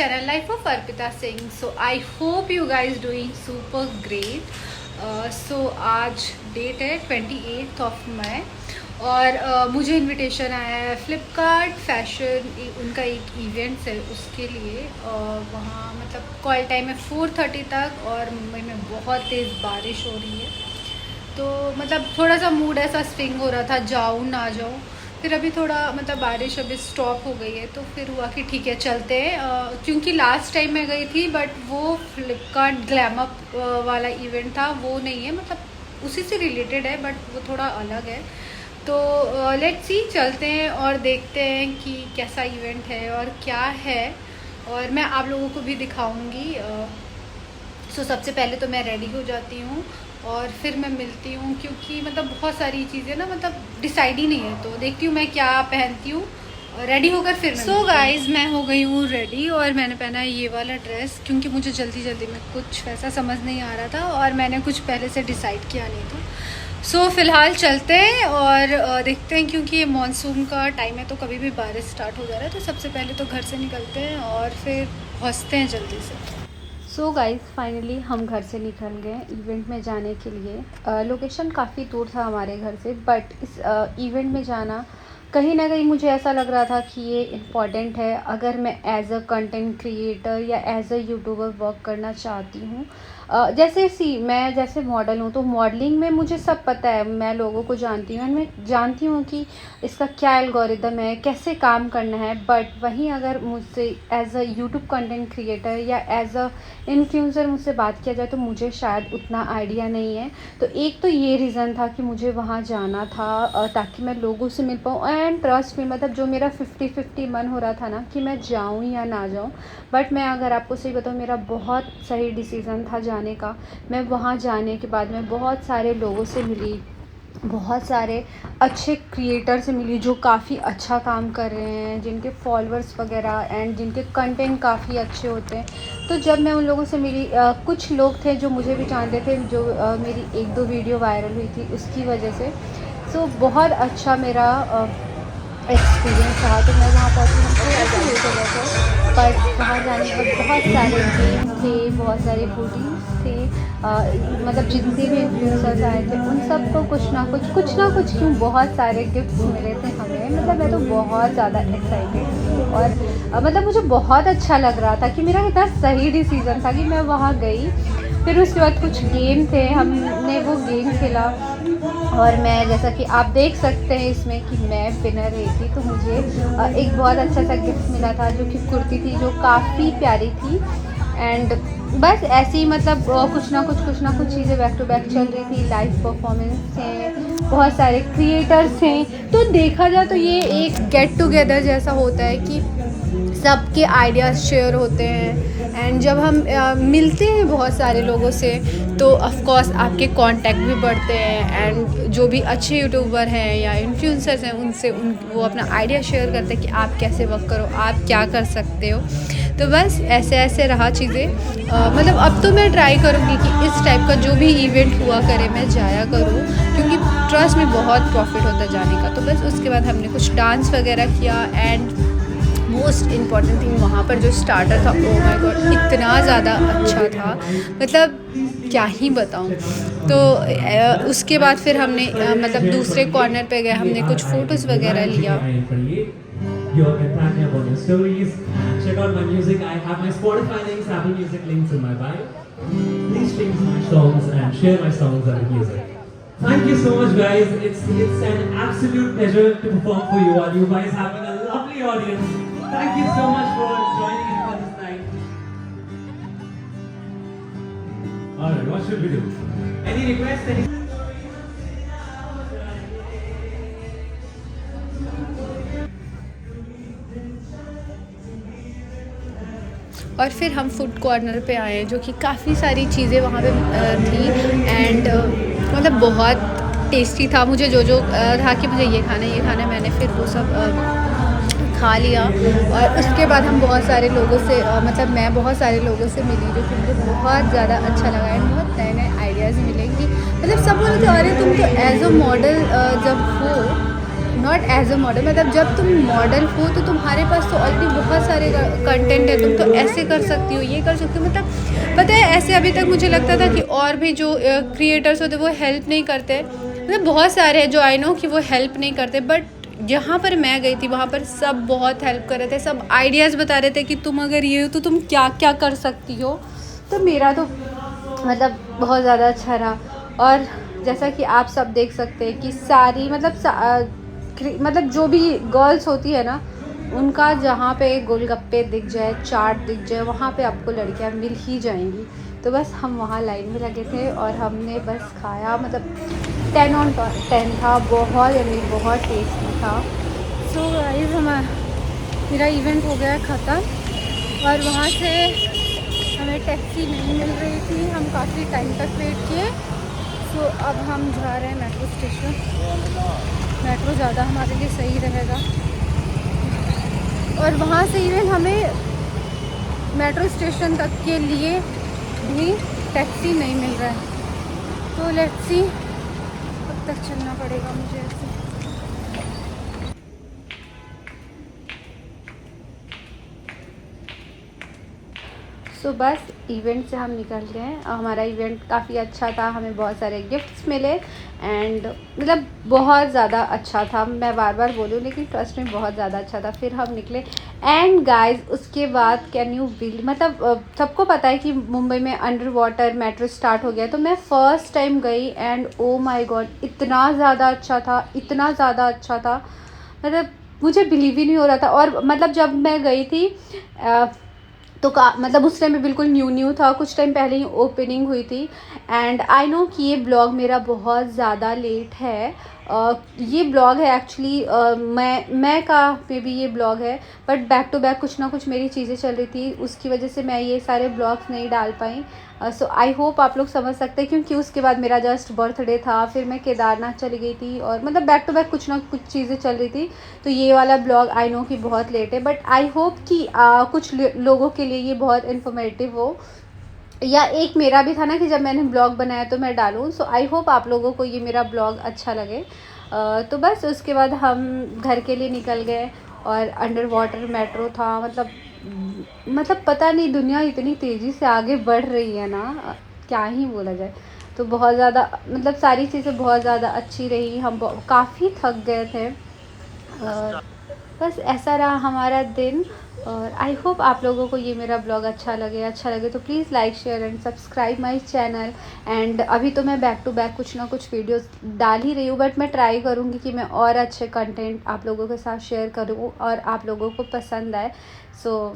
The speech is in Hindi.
channel Life of Arpita Singh. So I hope you guys doing super great. So आज डेट है 28 मई और मुझे इनविटेशन आया है फ्लिपकार्ट फैशन उनका एक इवेंट्स है उसके लिए। वहाँ मतलब कॉल टाइम है 4:30 तक और मुंबई में बहुत तेज़ बारिश हो रही है, तो मतलब थोड़ा सा मूड ऐसा स्विंग हो रहा था जाऊँ ना जाऊँ। फिर अभी थोड़ा मतलब बारिश अभी स्टॉप हो गई है, तो फिर हुआ कि ठीक है चलते हैं। क्योंकि लास्ट टाइम मैं गई थी बट वो फ्लिपकार्ट ग्लैम अप वाला इवेंट था, वो नहीं है, मतलब उसी से रिलेटेड है बट वो थोड़ा अलग है। तो लेट्स सी चलते हैं और देखते हैं कि कैसा इवेंट है और क्या है, और मैं आप लोगों को भी दिखाऊंगी। सो सबसे पहले तो मैं रेडी हो जाती हूँ और फिर मैं मिलती हूँ, क्योंकि मतलब बहुत सारी चीज़ें ना मतलब डिसाइड ही नहीं है, तो देखती हूँ मैं क्या पहनती हूँ रेडी होकर फिर। सो गाइज मैं हो गई हूँ रेडी और मैंने पहना है ये वाला ड्रेस, क्योंकि मुझे जल्दी जल्दी में कुछ वैसा समझ नहीं आ रहा था और मैंने कुछ पहले से डिसाइड किया नहीं था। सो फ़िलहाल चलते हैं और देखते हैं, क्योंकि ये मानसून का टाइम है तो कभी भी बारिश स्टार्ट हो जा रहा है। तो सबसे पहले तो घर से निकलते हैं और फिर पहुँचते हैं जल्दी से। सो गाइज़ फाइनली हम घर से निकल गए इवेंट में जाने के लिए। लोकेशन काफ़ी दूर था हमारे घर से, बट इस इवेंट में जाना कहीं ना कहीं मुझे ऐसा लग रहा था कि ये इम्पॉर्टेंट है अगर मैं एज अ कंटेंट क्रिएटर या एज अ यूट्यूबर वर्क करना चाहती हूँ। मैं जैसे मॉडल हूँ, तो मॉडलिंग में मुझे सब पता है, मैं लोगों को जानती हूँ, मैं जानती हूँ कि इसका क्या एल्गोरिदम है, कैसे काम करना है। बट वहीं अगर मुझसे as a YouTube content creator या एज अ इन्फ्लुएंसर मुझसे बात किया जाए तो मुझे शायद उतना आइडिया नहीं है। तो एक तो ये रीज़न था कि मुझे वहाँ जाना था ताकि मैं लोगों से मिल पाऊँ। एंड ट्रस्ट में मतलब जो मेरा 50-50 मन हो रहा था ना कि मैं जाऊँ या ना जाऊँ, बट मैं अगर आपको सही बताऊँ मेरा बहुत सही डिसीज़न था जाने का। मैं वहाँ जाने के बाद मैं बहुत सारे लोगों से मिली, बहुत सारे अच्छे क्रिएटर से मिली जो काफ़ी अच्छा काम कर रहे हैं, जिनके फॉलोअर्स वगैरह एंड जिनके कंटेंट काफ़ी अच्छे होते हैं। तो जब मैं उन लोगों से मिली, कुछ लोग थे जो मुझे भी जानते थे, जो मेरी 1-2 वीडियो वायरल हुई थी उसकी वजह से। सो बहुत अच्छा मेरा एक्सपीरियंस रहा। तो मैं वहाँ पहुँची, हम थोड़ा सा लेट हो गए थे, बट वहाँ जाने के बाद बहुत सारे गेम थे, बहुत सारे फूडीज थे। मतलब जितने भी इन्फ्लुएंसर्स आए थे उन सबको कुछ ना कुछ क्यों बहुत सारे गिफ्ट्स मिले थे हमें। मतलब मैं तो बहुत ज़्यादा एक्साइटेड थी और मतलब मुझे बहुत अच्छा लग रहा था कि मेरा इतना सही डिसीज़न था कि मैं वहाँ गई। फिर उसके बाद कुछ गेम थे, हमने वो गेम खेला और मैं, जैसा कि आप देख सकते हैं इसमें कि मैं विनर रही थी। तो मुझे एक बहुत अच्छा सा गिफ्ट मिला था जो कि कुर्ती थी, जो काफ़ी प्यारी थी। एंड बस ऐसे ही मतलब कुछ ना कुछ चीज़ें बैक टू बैक चल रही थी। लाइव परफॉर्मेंस थे, बहुत सारे क्रिएटर्स थे। तो देखा जाए तो ये एक गेट टुगेदर जैसा होता है कि सबके आइडियाज़ शेयर होते हैं। एंड जब हम मिलते हैं बहुत सारे लोगों से तो ऑफ कोर्स आपके कांटेक्ट भी बढ़ते हैं। एंड जो भी अच्छे यूट्यूबर हैं या इन्फ्लुएंसर्स हैं उनसे वो अपना आइडिया शेयर करते हैं कि आप कैसे वर्क करो, आप क्या कर सकते हो। तो बस ऐसे ऐसे रहा चीज़ें। मतलब अब तो मैं ट्राई करूँगी कि इस टाइप का जो भी इवेंट हुआ करे मैं जाया करूँ, क्योंकि ट्रस्ट में बहुत प्रॉफिट होता है जाने का। तो बस उसके बाद हमने कुछ डांस वगैरह किया एंड मोस्ट इम्पॉर्टेंट थिंग वहाँ पर जो स्टार्टर था, ओ माय गॉड इतना ज़्यादा अच्छा था, मतलब क्या ही बताऊँ। तो उसके बाद फिर हमने मतलब दूसरे कॉर्नर पे गए, हमने कुछ फ़ोटोज़ वगैरह लिया। You all can tag me up on your stories and check out my music. I have my Spotify links, Apple Music links in my bio. Please stream my songs and share my songs and music. Thank you so much, guys. It's an absolute pleasure to perform for you all. You guys having a lovely audience. Thank you so much for joining in for this night. Alright, what should we do? Any requests? Any और फिर हम फूड कॉर्नर पे आए, जो कि काफ़ी सारी चीज़ें वहाँ पे थी। एंड मतलब बहुत टेस्टी था। मुझे जो था कि मुझे ये खाना है, मैंने फिर वो सब खा लिया। और उसके बाद हम बहुत सारे लोगों से मतलब मैं बहुत सारे लोगों से मिली, जो कि मुझे बहुत ज़्यादा अच्छा लगा। एंड बहुत नए आइडियाज़ मिले कि मतलब सब बोले थे अरे तुम तो एज अ मॉडल जब हो नॉट एज अ मॉडल, मतलब जब तुम मॉडल हो तो तुम्हारे पास तो ऑलरेडी बहुत सारे कंटेंट है, तुम तो ऐसे कर सकती हो, ये कर सकती हो, मतलब पता है ऐसे अभी तक मुझे लगता था कि और भी जो क्रिएटर्स होते वो हेल्प नहीं करते, मतलब बहुत सारे हैं जो आई नो कि वो हेल्प नहीं करते, बट जहाँ पर मैं गई थी वहाँ पर सब बहुत हेल्प कर रहे थे, सब आइडियाज़ बता रहे थे कि तुम अगर ये हो तो तुम क्या क्या कर सकती हो। तो मेरा तो मतलब बहुत ज़्यादा अच्छा रहा। और जैसा कि आप सब देख सकते हैं कि सारी मतलब जो भी गर्ल्स होती है ना, उनका जहाँ पे गोलगप्पे दिख जाए, चाट दिख जाए, वहाँ पे आपको लड़कियाँ मिल ही जाएंगी। तो बस हम वहाँ लाइन में लगे थे और हमने बस खाया, मतलब 10 ऑन 10 था, बहुत यम्मी, बहुत टेस्टी था। सो गाइस मेरा इवेंट हो गया ख़त्म और वहाँ से हमें टैक्सी नहीं मिल रही थी, हम काफ़ी टाइम तक वेट किए। सो अब हम जा रहे हैं मेट्रो स्टेशन, मेट्रो ज़्यादा हमारे लिए सही रहेगा। और वहाँ से इवन हमें मेट्रो स्टेशन तक के लिए भी टैक्सी नहीं मिल रहा है, तो लेट्स सी कब तक चलना पड़ेगा मुझे ऐसे। सो बस इवेंट से हम निकल गए, हमारा इवेंट काफ़ी अच्छा था, हमें बहुत सारे गिफ्ट्स मिले एंड मतलब बहुत ज़्यादा अच्छा था, मैं बार बार बोलूँ लेकिन ट्रस्ट में बहुत ज़्यादा अच्छा था। फिर हम निकले एंड गाइस उसके बाद कैन यू बिलीव, मतलब सबको पता है कि मुंबई में अंडर वाटर मेट्रो स्टार्ट हो गया, तो मैं फ़र्स्ट टाइम गई एंड ओ माय गॉड इतना ज़्यादा अच्छा था, इतना ज़्यादा अच्छा था, मतलब मुझे बिलीव ही नहीं हो रहा था। और मतलब जब मैं गई थी तो मतलब उस टाइम में बिल्कुल न्यू था, कुछ टाइम पहले ही ओपनिंग हुई थी। एंड आई नो कि ये ब्लॉग मेरा बहुत ज़्यादा लेट है, ये ब्लॉग है एक्चुअली मैं का मे बी ये ब्लॉग है, बट बैक टू बैक कुछ ना कुछ मेरी चीज़ें चल रही थी, उसकी वजह से मैं ये सारे ब्लॉग्स नहीं डाल पाई। सो आई होप आप लोग समझ सकते हैं, क्योंकि उसके बाद मेरा जस्ट बर्थडे था, फिर मैं केदारनाथ चली गई थी और मतलब बैक टू बैक कुछ ना कुछ चीज़ें चल रही थी। तो ये वाला ब्लॉग आई नो कि बहुत लेट है, बट आई होप कि कुछ लोगों के लिए ये बहुत इन्फॉर्मेटिव हो, या एक मेरा भी था ना कि जब मैंने ब्लॉग बनाया तो मैं डालूँ। सो आई होप आप लोगों को ये मेरा ब्लॉग अच्छा लगे। तो बस उसके बाद हम घर के लिए निकल गए और अंडर वाटर मेट्रो था, मतलब पता नहीं दुनिया इतनी तेज़ी से आगे बढ़ रही है ना, क्या ही बोला जाए। तो बहुत ज़्यादा मतलब सारी चीज़ें बहुत ज़्यादा अच्छी रही, हम काफ़ी थक गए थे। बस ऐसा रहा हमारा दिन। और आई होप आप लोगों को ये मेरा ब्लॉग अच्छा लगे तो please like share and subscribe my channel. And अभी तो मैं बैक टू बैक कुछ ना कुछ वीडियोस डाल ही रही हूँ, बट मैं ट्राई करूँगी कि मैं और अच्छे कंटेंट आप लोगों के साथ शेयर करूँ और आप लोगों को पसंद आए। सो